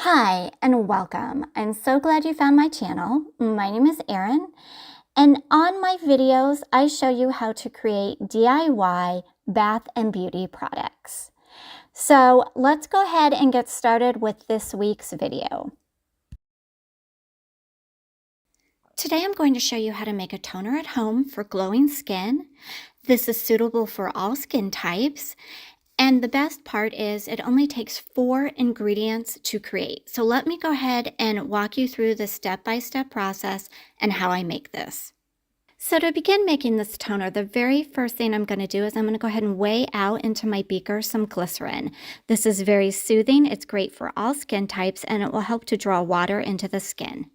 Hi and welcome. I'm so glad you found my channel. My name is Erin, and on my videos I show you how to create DIY bath and beauty products. So let's go ahead and get started with this week's video. Today I'm going to show you how to make a toner at home for glowing skin. This is suitable for all skin types. And the best part is it only takes 4 ingredients to create. So let me go ahead and walk you through the step-by-step process and how I make this. So to begin making this toner, the very first thing I'm going to do is I'm going to go ahead and weigh out into my beaker some glycerin. This is very soothing, it's great for all skin types, and it will help to draw water into the skin.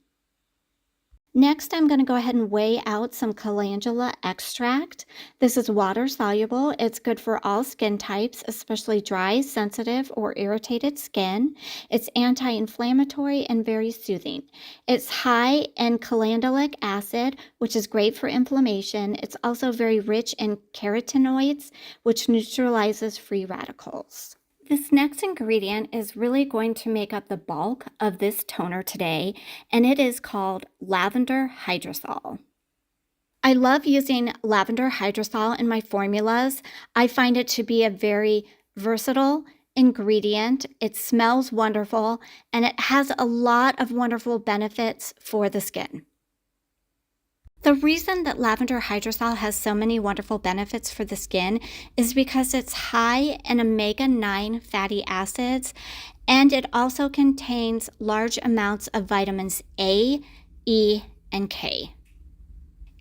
Next, I'm going to go ahead and weigh out some calendula extract. This is water soluble. It's good for all skin types, especially dry, sensitive, or irritated skin. It's anti-inflammatory and very soothing. It's high in calendulic acid, which is great for inflammation. It's also very rich in carotenoids, which neutralizes free radicals. This next ingredient is really going to make up the bulk of this toner today, and it is called lavender hydrosol. I love using lavender hydrosol in my formulas. I find it to be a very versatile ingredient. It smells wonderful, and it has a lot of wonderful benefits for the skin. The reason that lavender hydrosol has so many wonderful benefits for the skin is because it's high in omega-9 fatty acids, and it also contains large amounts of vitamins A, E, and K.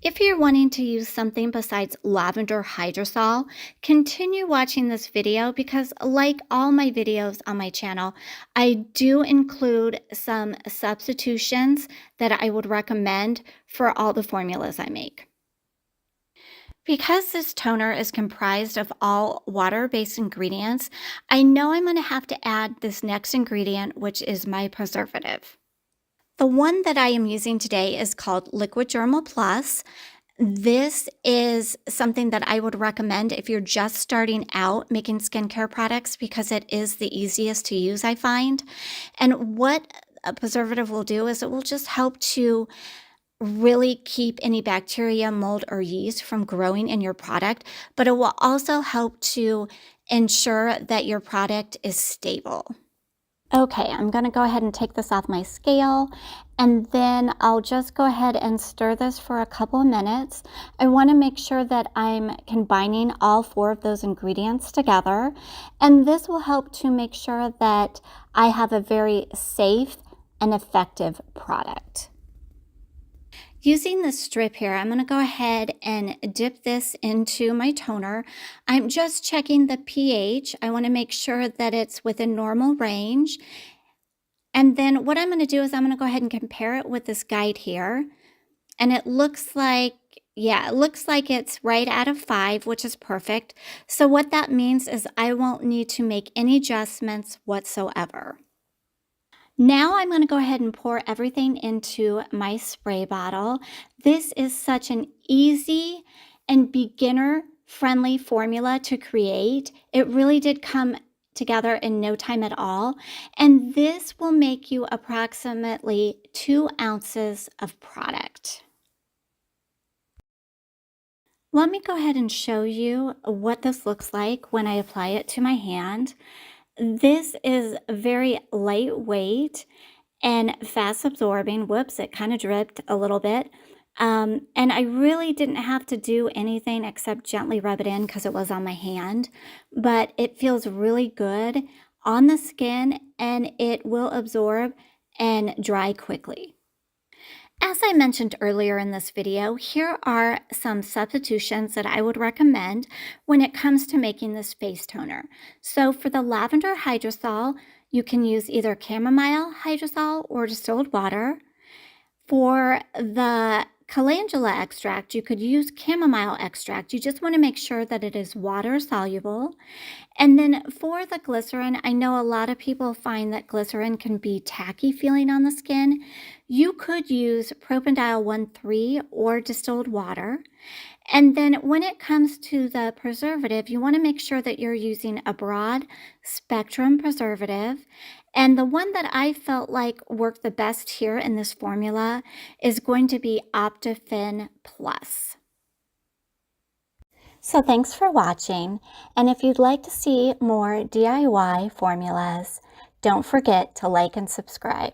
If you're wanting to use something besides lavender hydrosol, continue watching this video because like all my videos on my channel, I do include some substitutions that I would recommend for all the formulas I make. Because this toner is comprised of all water-based ingredients, I know I'm going to have to add this next ingredient, which is my preservative. The one that I am using today is called Liquid Germal Plus. This is something that I would recommend if you're just starting out making skincare products because it is the easiest to use, I find. And what a preservative will do is it will just help to really keep any bacteria, mold, or yeast from growing in your product, but it will also help to ensure that your product is stable. Okay, I'm going to go ahead and take this off my scale, and then I'll just go ahead and stir this for a couple of minutes. I want to make sure that I'm combining all 4 of those ingredients together, and this will help to make sure that I have a very safe and effective product. Using this strip here, I'm going to go ahead and dip this into my toner. I'm just checking the pH. I want to make sure that it's within normal range. And then what I'm going to do is I'm going to go ahead and compare it with this guide here. And it looks like, yeah, it looks like it's right out of 5, which is perfect. So what that means is I won't need to make any adjustments whatsoever. Now I'm going to go ahead and pour everything into my spray bottle. This is such an easy and beginner-friendly formula to create. It really did come together in no time at all. And this will make you approximately 2 ounces of product. Let me go ahead and show you what this looks like when I apply it to my hand. This is very lightweight and fast absorbing. Whoops, it kind of dripped a little bit. And I really didn't have to do anything except gently rub it in because it was on my hand. But it feels really good on the skin and it will absorb and dry quickly. As I mentioned earlier in this video, here are some substitutions that I would recommend when it comes to making this face toner. So for the lavender hydrosol, you can use either chamomile hydrosol or distilled water. For the calendula extract, you could use chamomile extract. You just want to make sure that it is water soluble. And then for the glycerin, I know a lot of people find that glycerin can be tacky feeling on the skin. You could use propanediol 1,3 or distilled water. And then when it comes to the preservative, you want to make sure that you're using a broad spectrum preservative. And the one that I felt like worked the best here in this formula is going to be Optifin Plus. So thanks for watching, and if you'd like to see more DIY formulas, don't forget to like and subscribe.